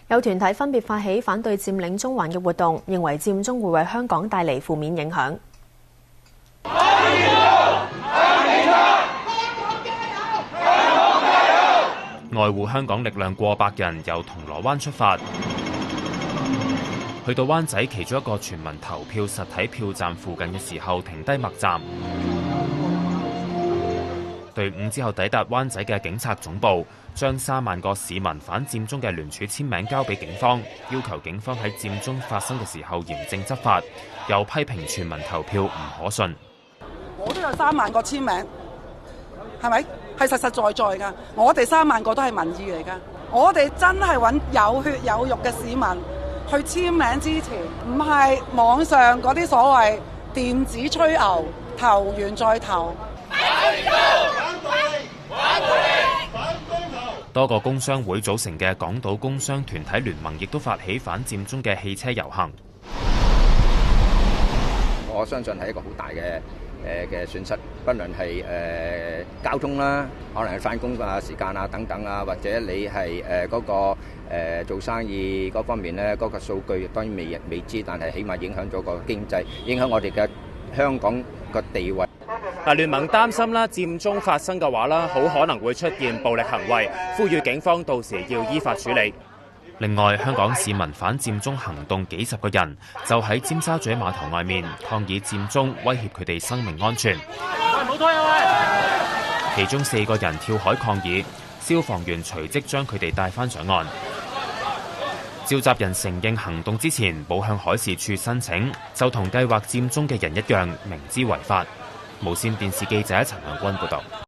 有團體分別發起反對佔領中環嘅活動，認為佔中會為香港帶嚟負面影響。愛護香港力量過百人由銅鑼灣出發，去到灣仔其中一個全民投票實體票站附近嘅時候停低默站。隊伍之後抵達灣仔嘅警察總部，將3萬個市民反佔中嘅聯署簽名交俾警方，要求警方喺佔中發生嘅時候嚴正執法，又批評全民投票唔可信。我都有3萬個簽名，係咪？係實實在在㗎。我哋3萬個都係民意嚟㗎。我哋真係揾有血有肉嘅市民去簽名支持，唔係網上嗰啲所謂電子吹牛，投完再投。多個工商會組成嘅港島工商團體聯盟亦都發起反佔中嘅汽車遊行。我相信係一個好大嘅損失，不論係交通啦，可能係返工啊時間啊等等啊，或者你係嗰個做生意嗰方面咧，嗰個數據當然未知，但係起碼影響咗個經濟，影響我哋嘅香港個地位。聯盟擔心啦，佔中發生嘅話啦，好可能會出現暴力行為，呼籲警方到時要依法處理。另外，香港市民反佔中行動幾十個人就喺尖沙咀碼頭外面抗議佔中威脅佢哋生命安全。其中4個人跳海抗議，消防員隨即將佢哋帶返上岸。召集人承認行動之前冇向海事處申請，就同計劃佔中嘅人一樣，明知違法。無線電視記者陳亮君報道。